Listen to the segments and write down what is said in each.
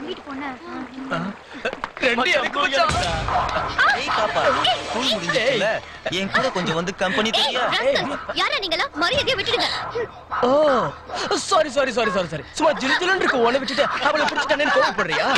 வாங்கிட்டு போனேன். என் கூட கொஞ்சம் வந்து கம்பெனி தெரியா? யாரா நீங்களா? மரியாதையா விட்டுடுங்க. ஓ sorry sorry sorry sorry sorry. சும்மா ஜில்ஜில்னு இருக்க உன்னை விட்டுட்டு அவளை பிடிச்சிட்டானேன்னு கோவப்படுறியா?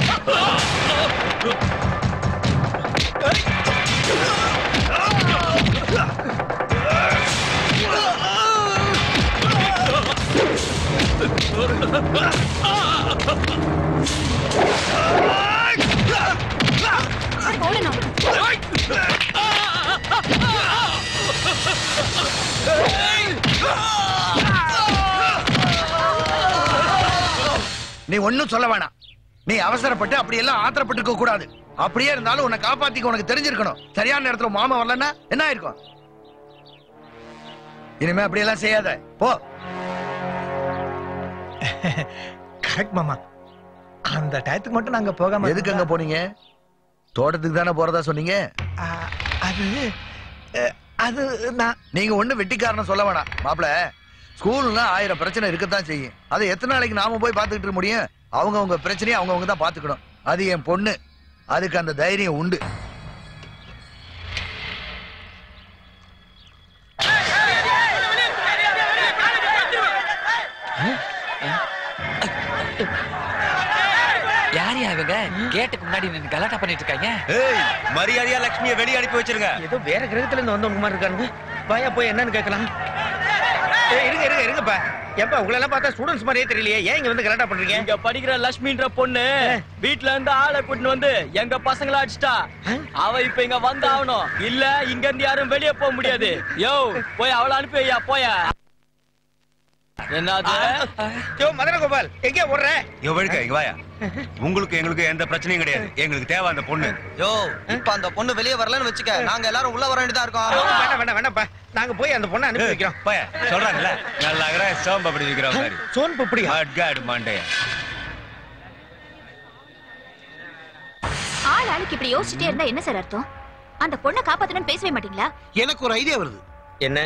நீ ஒன்னும் சொல்ல வேணாம். நீ அவசரப்பட்டு அப்படி எல்லாம் ஆத்திரப்பட்டு கூடாது. அப்படியே இருந்தாலும் உன்னை காப்பாத்திக்க உனக்கு தெரிஞ்சிருக்கணும். சரியான நேரத்துல மாமா வரலன்னா என்ன ஆயிருக்கும்? இனிமே அப்படியெல்லாம் செய்யாத போ. கரெக்ட் மாமா. அந்த டயத்துக்கு மட்டும் நாங்க போகாம. எதுக்கு அங்க போனீங்க? தோட்டத்துக்கு தானே போறதா சொன்னீங்க. அது அது நான் நீங்க ஒண்ணு வெட்டிக்காரன்னு சொல்ல வேணாம் மாப்பிள. ஸ்கூல்ல 1000 பிரச்சனை இருக்கத்தான் செய்யும். அதை எத்தனை நாளைக்கு நாம போய் பாத்துக்கிட்டு இருக்க முடியும்? அவங்க பிரச்சனையை அவங்க தான் பாத்துக்கணும். அது என் பொண்ணு. அதுக்கு அந்த தைரியம் உண்டு. யார் இவங்க கேட்டுக்கு முன்னாடி நின்னு கலாட்டா பண்ணிட்டு இருக்காங்க? ஏய், மரியாதையா லட்சுமியை வெளிய அனுப்பி வச்சிருங்க. ஏதோ வேற கிரகத்துல இருந்து வந்தவங்க மாதிரி இருக்கானுங்க. வாயா போய் என்னன்னு கேட்கலாம். இருங்கப்பா. எப்ப உங்களை எல்லாம் பார்த்தா ஸ்டூடண்ட்ஸ் மாதிரியே தெரியலையே. ஏன் இங்க வந்து கலாட்டா பண்றீங்க? இங்க படிக்கிற லட்சுமின்ற பொண்ணு வீட்ல இருந்து ஆளை கூட்டிட்டு வந்து எங்க பசங்களை அடிச்சிட்டா. அவ இப்ப இங்க வந்து ஆகணும். இல்ல இங்க இருந்து யாரும் வெளியே போக முடியாது. யோ போய் அவளை அனுப்பி வையா. போயா மதன கோபால் எங்கே ஓடுற? இங்க வாயா. உங்களுக்கு எங்களுக்கு எந்த பிரச்சனையும் கிடையாது. எங்களுக்கு தேவை அந்த பொண்ணு. யோ இப்ப அந்த பொண்ணு வெளியே வரலன்னு வச்சுக்க, நாங்க எல்லாரும் உள்ள வர வேண்டியதா இருக்கோம். வேணாப்பா, நாங்க போய் அந்த பொண்ணை அனுப்பி வைக்கிறோம். போய சொல்றாங்கல்ல, நல்லா சோம்பு அப்படி வைக்கிற மாதிரி. சோன் பப்படியா? காட் மாண்டைய. ஆள் ஆளுக்கு இப்படி யோசிச்சுட்டே இருந்தா என்ன சார் அர்த்தம்? அந்த பொண்ணை காப்பாத்தணும்னு பேசவே மாட்டீங்களா? எனக்கு ஒரு ஐடியா வருது. என்ன?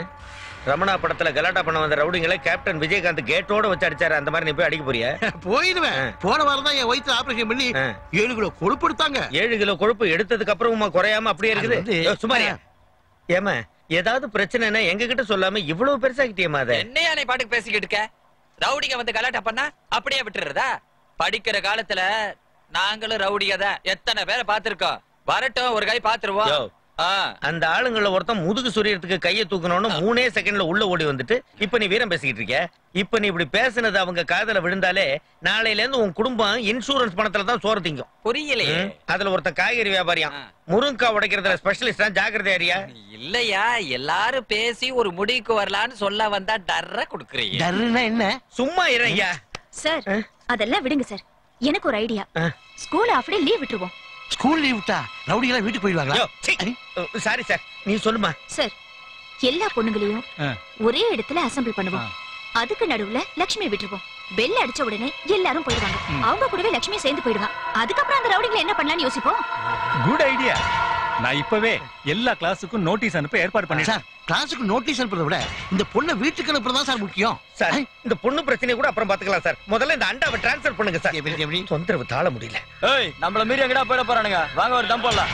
ரமணா படத்துல கலாட்டா பண்ண வந்த ரவுடிங்களை கேப்டன் விஜயகாந்த் கேட்டோட வச்சு அடிச்சாரு. அந்த மாதிரி நீ போய் அடிக்க போறியா? போயிடுவேன். போன வாரம் தான் என் வயிற்று ஆபரேஷன் பண்ணி 7 கிலோ கொழுப்பு எடுத்தாங்க. 7 கிலோ கொழுப்பு எடுத்ததுக்கு அப்புறமா குறையாம அப்படியே இருக்குது. சுமாரியா ஏமா ஏதாவது பிரச்சனைனா எங்க கிட்ட சொல்லாம இவ்வளவு பெருசாக்கிட்டியமா? அதை என்னையா நீ பாட்டுக்கு பேசிக்கிட்டு இருக்க? ரவுடிங்க வந்து கலாட்டா பண்ணா அப்படியே விட்டுறதா? படிக்கிற காலத்துல நாங்களும் ரவுடிங்க தான். எத்தனை பேரை பாத்துருக்கோம். வரட்டும், ஒரு கை பாத்துருவோம். அந்த ஆளுங்கள ஒருத்தன் முதுகு சொரியறதுக்கு கையை தூக்கணும்னு 3 செகண்ட்ல உள்ள ஓடி வந்துட்டு இப்ப நீ வீரம் பேசிக்கிட்டு இருக்க. இப்ப நீ இப்படி பேசுனது அவங்க காதல விழுந்தாலே நாளையில இருந்து உன் குடும்பம் இன்சூரன்ஸ் பணத்துல தான் சோறு திங்கும். புரியலையே. அதுல ஒருத்தன் காய்கறி வியாபாரியா முருங்கா உடைக்கிறதுல ஸ்பெஷலிஸ்டா? ஜாக்கிரதை அறியா? இல்லையா, எல்லாரும் பேசி ஒரு முடிவுக்கு வரலான்னு சொல்ல வந்தா டர்ற குடுக்குறீங்க. டர்னா என்ன? சும்மா இறையா சார். அதெல்லாம் விடுங்க சார். எனக்கு ஒரு ஐடியா. ஸ்கூல் அப்படியே லீவ் விட்டுருவோம். ஸ்கூல் லீவ் விட்டா ரவுடிகளா வீட்டுக்கு போயிடுவாங்களா? சாரி சார், நீ சொல்லுமா. சார், எல்லா பொண்ணுங்களையும் ஒரே இடத்துல அசெம்பிள் பண்ணுவோம். அதுக்கு நடுவுல லட்சுமி விட்டுருவோம். பெல் அடிச்ச உடனே எல்லாரும் போயிடுவாங்க. அவங்க கூடவே லட்சுமி சேர்ந்து போயிடுவாங்க. அதுக்கப்புறம் அந்த ரவுடிகளை என்ன பண்ணலாம்னு யோசிப்போம். Good idea. நான் இப்பவே எல்லா கிளாஸுக்கும் நோட்டீஸ் அனுப்ப ஏற்பாடு பண்ணிட்டேன். சார், கிளாஸுக்கு நோட்டீஸ் அனுப்புறத விட இந்த பொண்ணை வீட்டுக்கு அனுப்புறதா சார் முக்கியம். சார், இந்த பொண்ணு பிரச்சனை கூட அப்புறம் பாத்துக்கலாம் சார். முதல்ல இந்த அண்டாவை டிரான்ஸ்ஃபர் பண்ணுங்க சார். எப்படி தொந்தரவு தாழ முடியல. ஏய், நம்மள மீறி எங்கடா போயிட போறானுங்க? வாங்க ஒரு தம் போடலாம்.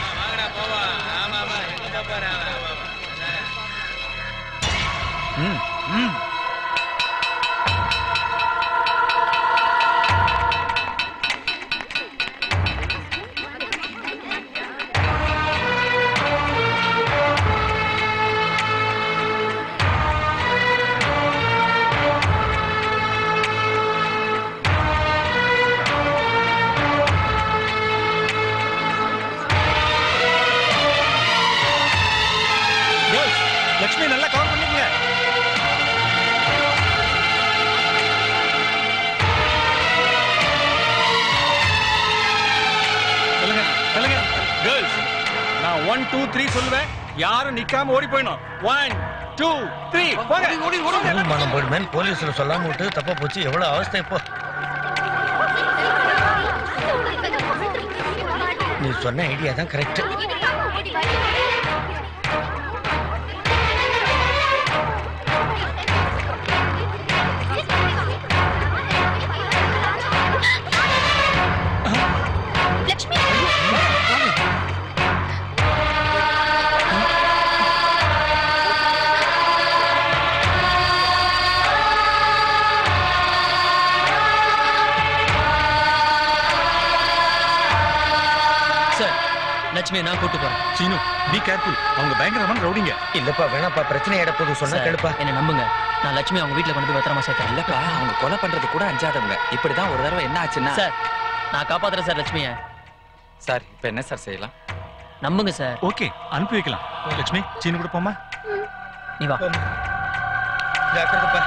லட்சுமி நல்லா கவர் பண்ணிக்கங்க. சொல்லுங்க சொல்லுங்க கேர்ள்ஸ். நான் 1 2 3 சொல்லுவேன். யாரும் நிக்காம ஓடி போயிடணும். 1 2 3 போங்க. ஓடி ஓடி மனம் போடுமே. போலீஸ்ல சொல்லாம விட்டு தப்பா போச்சு. எவ்வளவு அவஸ்தை இப்போ. நீ சொன்ன ஐடியா தான் கரெக்ட். லட்சுமி நான் கூட்டு போறேன். சீனு பி கேர்ஃபுல், அவங்க பயங்கரமான ரவுடிங்க. இல்லப்பா வேணாப்பா, பிரச்சனை எடுப்பது சொன்னா கேளுப்பா. என்ன நம்புங்க, நான் லட்சுமி அவங்க வீட்டுல கொண்டு போய் பத்திரமா சேர்த்தேன். இல்லப்பா அவங்க கொலை பண்றது கூட அஞ்சாதவங்க. இப்படிதான் ஒரு தடவை என்ன ஆச்சுன்னா சார் நான் காப்பாத்துறேன் சார் லட்சுமிய. சார் இப்ப என்ன சார் செய்யலாம்? நம்புங்க சார். ஓகே அனுப்பி வைக்கலாம். லட்சுமி சீனு கூட போமா. நீ வா. ஜாக்கிரதைப்பா.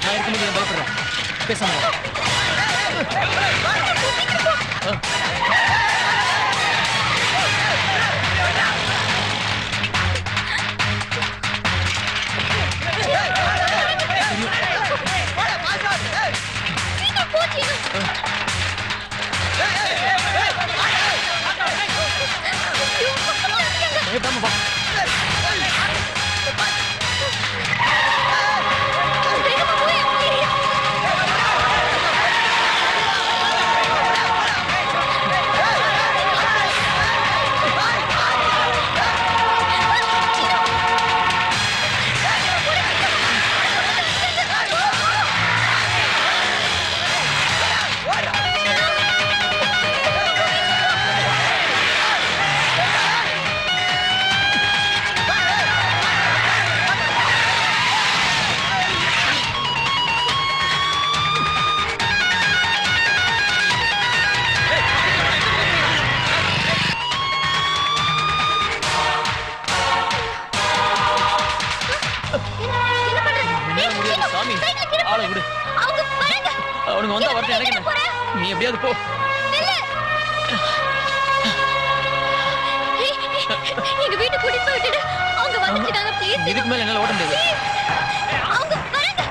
நான் இருக்கும்போது பயப்படுறேன். பேசாம அவனுங்க வந்தா வரட்டும், எனக்கு நீ எப்படியாவது போ. எங்க வீட்டுக்கு கூட்டிட்டு போய் விட்டுடு. அவங்க வந்துட்டாங்க ப்ளீஸ். இதுக்கு மேல என்னால ஓட முடியாது. அவங்க வரங்க.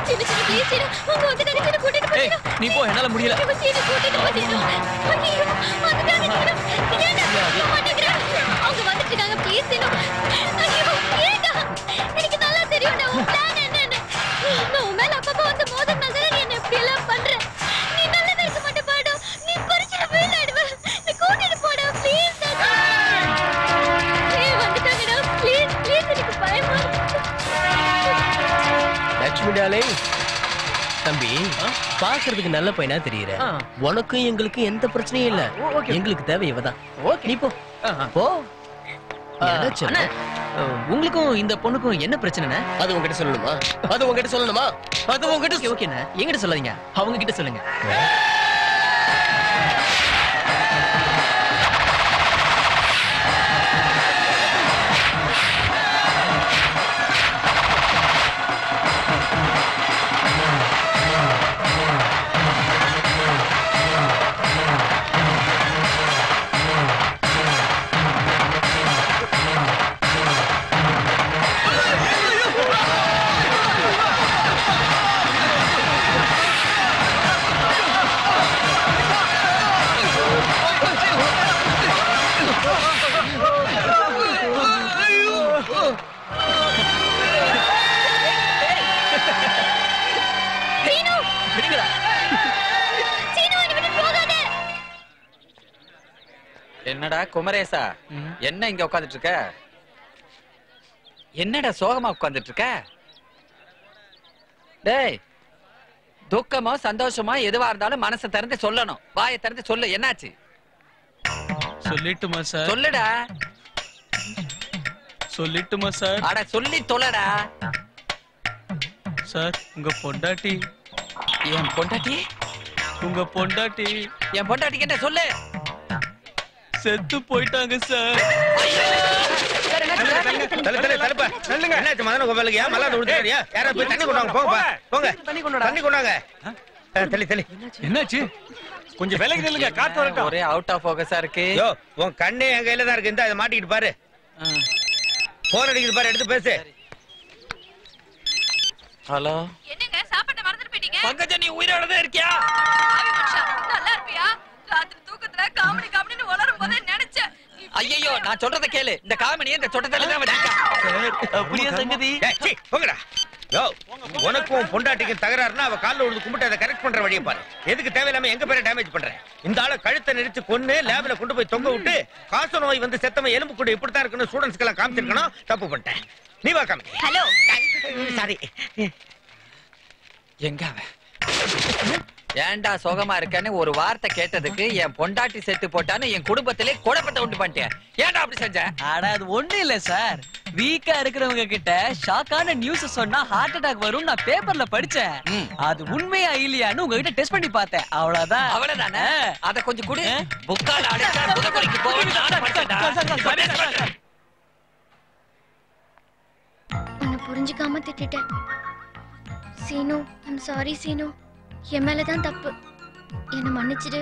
சின்ன சின்ன ப்ளீஸ் சின்ன. அவங்க வந்துட்டாங்க சின்ன கூட்டிட்டு போய். நீ போ, என்னால முடியல. சின்ன கூட்டிட்டு போய். ஐயோ வந்துட்டாங்க சின்ன. ஏண்டா மாட்டேங்கற. அவங்க வந்துட்டாங்க ப்ளீஸ் சின்ன. ஐயோ ஏண்டா. எனக்கு நல்லா தெரியும் நான் உன் பிளான் என்னன்னு. நான் மேல அப்பப்ப வந்து மோதனால நீ என்ன இப்படி எல்லாம் பண்ற. நீ நல்லதா இருக்க மாட்டே பாடா. நீ பரிச்சை ஃபெயில் ஆயிடுவ. நீ கூட்டிட்டு போடா ப்ளீஸ். வந்துட்டாங்கடா ப்ளீஸ் ப்ளீஸ் எனக்கு பயமா இருக்கு. லட்சுமி டார்லிங், தம்பி பாக்குறதுக்கு நல்ல பையனா தெரியற. உனக்கும் எங்களுக்கும் எந்த பிரச்சனையும் இல்ல. எங்களுக்கு தேவை இவதான். நீ போ போ. அண்ணா, உங்களுக்கும் இந்த பொண்ணுக்கும் என்ன பிரச்சனை? அது உங்ககிட்ட சொல்லணுமா? அது உங்ககிட்ட சொல்லணுமா? அது உங்ககிட்ட ஓகேண்ணா, என்கிட்ட சொல்லாதீங்க, அவங்க கிட்ட சொல்லுங்க. என்னடா குமரேசா, என்ன இங்க உட்கார்ந்துட்டு இருக்க? என்னடா சோகமா உட்கார்ந்துட்டு இருக்க? டேய், துக்கமோ சந்தோஷமோ எதுவா இருந்தாலும் மனசை திறந்து சொல்லணும். வாயை திறந்து சொல்லு, என்னாச்சு? சொல்லிட்டுமா சார்? சொல்லுடா. சொல்லிட்டுமா சார்? அட சொல்லி தொலைடா. சார் உங்க பொண்டாட்டி. என் பொண்டாட்டி? உங்க பொண்டாட்டி. என் பொண்டாட்டி கிட்ட சொல்லு. செத்து போயிட்டாங்க சார். என்னாச்சு மதன கோபாலுக்கு? ஏன் மல்லாத விடுறியா? யாரா போய் தண்ணி கொண்டாங்க. போங்க போங்க, தண்ணி கொண்டாங்க. தள்ளி தள்ளி. என்னாச்சு? கொஞ்சம் விலகி நில்லுங்க, காத்து வரட்டும். ஒரே அவுட் ஆஃப் ஃபோக்கஸா இருக்கு. யோ, உன் கண்ணே என் கையில தான் இருக்கு. இந்த அதை மாட்டிக்கிட்டு பாரு. போன் அடிக்குது பாரு, எடுத்து பேசு. ஹலோ. என்னங்க சாப்பாட்ட மறந்துட்டு போயிட்டீங்க? பங்கஜ, நீ உயிரோட தான் இருக்கியா? ஆவி மனுஷா, நல்லா இருப்பியா? ராத்திரி தூக்கத்துல காமெடி காமெடின்னு உளறும் போதே நினைச்சேன். ஐயோ, நான் சொல்றத கேளு. இந்த காமெடியை இந்த சொட்டத்தல தான் வச்சிருக்கேன். அப்படியே சங்கதி. போங்கடா. யோ, உனக்கும் பொண்டாட்டிக்கும் தகராறுனா அவ கால்ல விழுந்து கும்பிட்டு அதை கரெக்ட் பண்ற வழியை பாரு. எதுக்கு தேவையில்லாம எங்க பேரை டேமேஜ் பண்ற? இந்த ஆளை கழுத்தை நெரிச்சு கொன்னு லேப்ல கொண்டு போய் தொங்க விட்டு காச நோய் வந்து செத்தவன் எலும்பு கூட இப்படித்தான் இருக்குன்னு ஸ்டூடெண்ட்ஸ்க்கு எல்லாம் காமிச்சிருக்கணும். தப்பு பண்ணிட்டேன். நீ வா காமி. Hello sorry. எங்க அவன்? ஏன்டா சோகமா இருக்கேன்னு ஒரு வார்த்தை கேட்டதுக்கு என் பொண்டாட்டி செத்து போட்டான்னு என் குடும்பத்திலே குழப்பத்தை உண்டு பண்ணிட்டேன். ஏன்டா அப்படி செஞ்ச? அட அது ஒண்ணு இல்ல சார், வீக்கா இருக்கிறவங்க கிட்ட ஷாக்கான நியூஸ் சொன்னா ஹார்ட் அட்டாக் வரும் நான் பேப்பர்ல படிச்சேன். அது உண்மையா இல்லையான்னு உங்ககிட்ட டெஸ்ட் பண்ணி பார்த்தேன். அவ்வளவுதான். அவ்வளவுதானே? அத கொஞ்சம் குடு. புக்கால அடிச்சா புதக்குறிக்கு போவேன்னு நானே படிச்சேன்டா. உன்னை புரிஞ்சுக்காம திட்டிட்டேன் சீனு. ஐம் சாரி சீனு, என் மேலதான் தப்பு, என்ன மன்னிச்சிடு.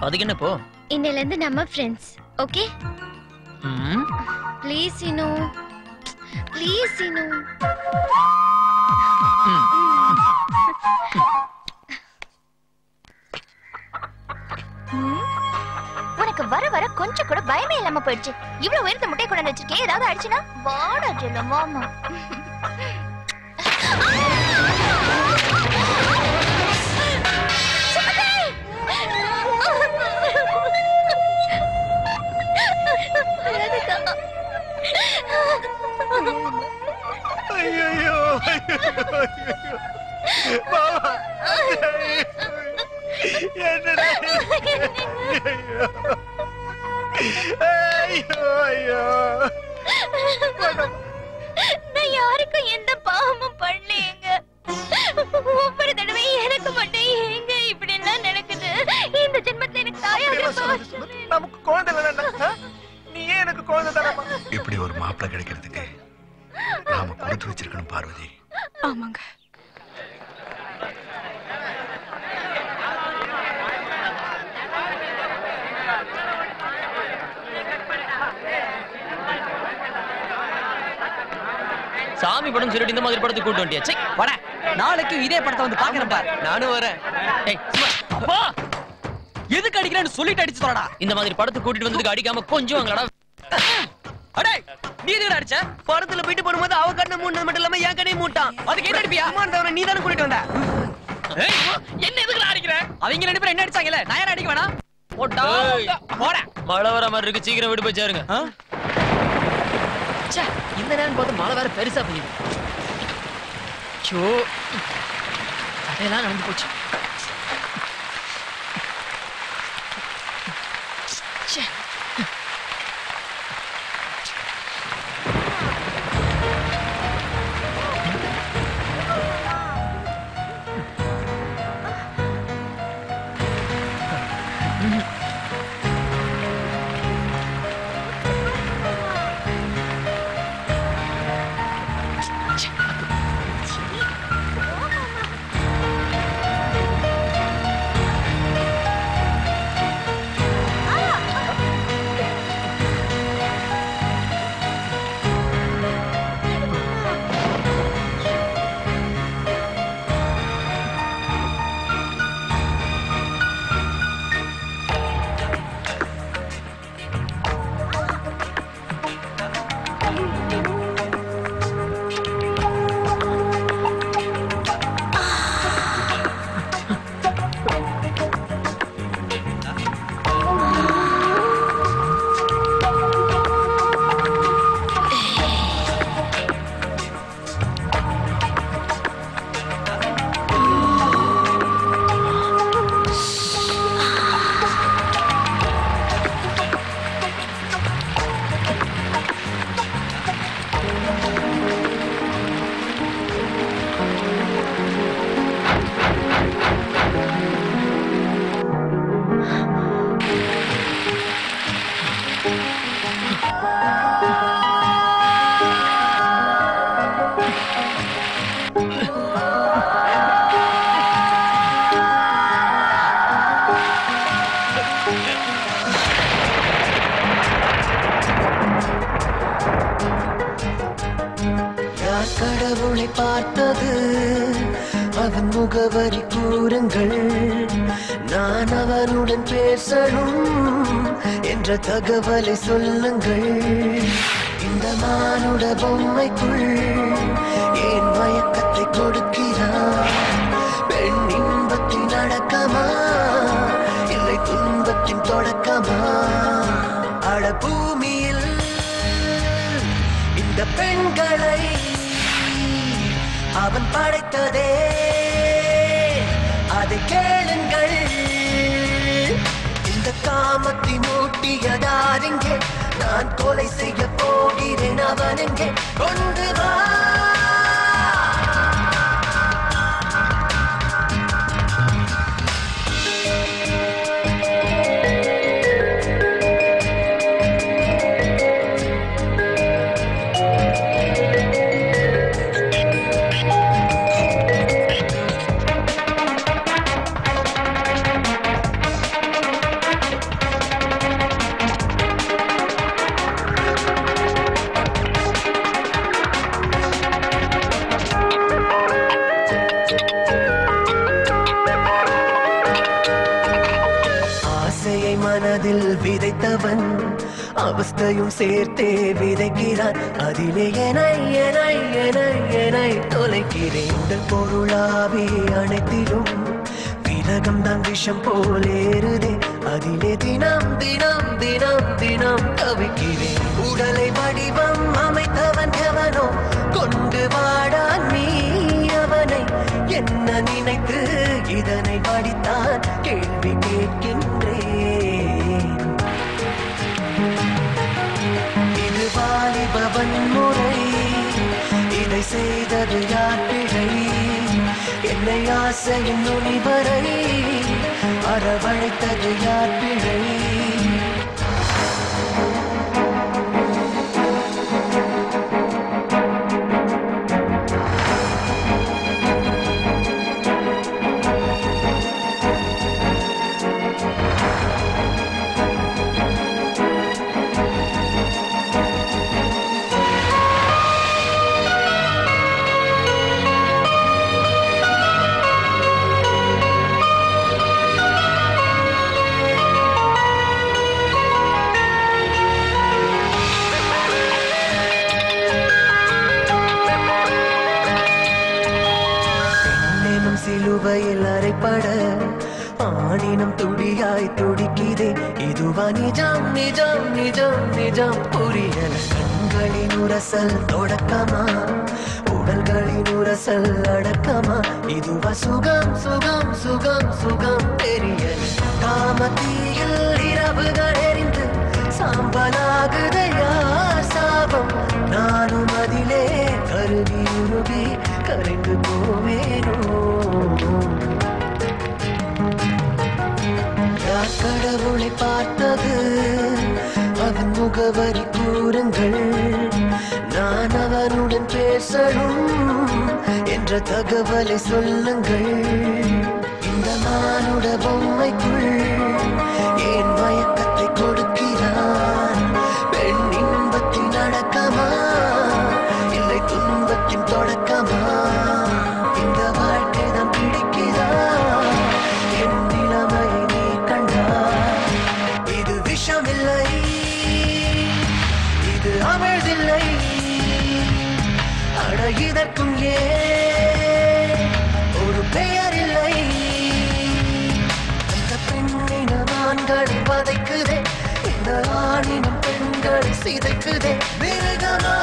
அதுக்கு என்ன போ, இன்னையில இருந்து நம்ம friends, okay? Please Seenu, please Seenu. உனக்கு வர வர கொஞ்சம் கூட பயமே இல்லாம போயிடுச்சு. இவ்வளவு உயரத்தை முட்டை கொண்டு வச்சிருக்கேன், ஏதாவது அடிச்சுனா வாடா சொல்ல மாமா. ஐயோ பாவா, என்னடா ஐயோ ஐயோ. நான் யாருக்கும் எந்த பாவமும் பண்ணலையேங்க. ஒவ்வொரு தடவை எனக்கு மட்டும் ஏங்க இப்படி எல்லாம் நடக்குது? இந்த ஜென்மத்துல எனக்கு தாயாக நமக்கு குழந்தை வேணா, நீ ஏன் எனக்கு குழந்தை தரமா? இப்படி ஒரு மாப்பிள்ளை கிடைக்கிறதுக்கு நாம கொடுத்து வச்சிருக்கணும் பார்வதி. ஆமாங்க. சாமி படம் சொல்லிட்டு இந்த மாதிரி படத்துக்கு கூட்டு வண்டியா? வர நாளைக்கு இதே படத்தை வந்து பாக்குறேன் பார். நானும் வரேன். அப்பா எதுக்கு அடிக்கிறேன்னு சொல்லிட்டு அடிச்சு தரடா. இந்த மாதிரி படத்துக்கு கூட்டிட்டு வந்ததுக்கு அடிக்காம கொஞ்சம் வாங்கடா. அடே நீ எதுக்கு அடிச்ச? படத்துல போயிட்டு போடும்போது அவ கண்ணை மூணு மட்டும் இல்லாம என் கண்ணையும் மூட்டான். அதுக்கு என்ன அடிப்பியா? நீ தானே கூட்டிட்டு வந்த. என்ன எதுக்கு அடிக்கிற? அவங்க ரெண்டு பேரும் என்ன அடிச்சாங்கல, நான் யாரும் அடிக்க வேணாம். போடா போடா. மழை வர மாதிரி இருக்கு, சீக்கிரம் வீடு போய் சேருங்க. இந்த நேரம் பார்த்து மழை வேற பெருசா பெய்யுது. கடையெல்லாம் நடந்து போச்சு. கடவுளை பார்த்தது அவன் முகவரி கூறுங்கள், நான் அவனுடன் பேசணும் என்ற தகவலை சொல்லுங்கள். இந்த மானுட பொம்மைக்குள் ஏன் மயக்கத்தை கொடுக்கிறான் பெண் இன்பத்தின் அடக்கமா இல்லை துன்பத்தின் தொடக்கமா அட பூமியில் இந்த பெண்களை அவன் படைத்ததே அதை கேளுங்கள் இந்த காமத்தை மூட்டியதாரிங்கே நான் கொலை செய்ய போகிறேன் அவனெங்கே கொண்டு வா மனதில் விதைத்தவன் அவஸ்தையும் சேர்த்தே விதைக்கிறான் அதிலே என்னை தொலைக்கிறேன் உடல் பொருளாவே அனைத்திலும் விரகம் தான் விஷம் போலேறுதே அதிலே தினம் தினம் தினம் தினம் தவிக்கிறேன் உடலை வடிவம் அமைத்தவன் எவனோ கொண்டு வாடான் நீ அவனை என்ன நினைத்து இதனை படித்தான் கேள்வி கேட்கின்றேன் இது வாலிபவன் முறை இதை செய்தது யார் பிழை என்னை ஆசையின் நுனி வரை அரவணைத்தது யார் பிழை சிலுவையில் அறைப்பட ஆணினம் துடியாய் துடிக்கிறே இதுவா நிஜம் நிஜம் நிஜம் நிஜம் புரியல கண்களின் உரசல் தொடக்கமா உடல்களின் உரசல் அடக்கமா இதுவா சுகம் சுகம் சுகம் சுகம் தெரியல காமத்தீயில் இரவுகள் எரிந்து சாம்பலாகுதையா சாபம் நானும் அதிலே கருவி உருகி கரைந்து போவேனோ கடவுளை பார்த்தது அவன் முகவரி கூறுங்கள் நான் அவனுடன் பேசணும் என்ற தகவலை சொல்லுங்கள் இந்த மானுட பொம்மைக்குள் ஏன் மயக்கத்தை கொடுக்கிறான் பெண் இன்பத்தின் அடக்கமா இல்லை துன்பத்தின் தொடக்கமா இந்த வாழ்க்கை தான் பிடிக்கிறா என் நிலைமையை நீ கண்டா இது விஷமில்லை இது அமிழ்தில்லை அட இதற்கும் ஒரு பெயர் இல்லை அந்த பெண்ணினம் ஆண்களை வதைக்குதே இந்த ஆணினம் பெண்களை சிதைக்குதே மிருகமா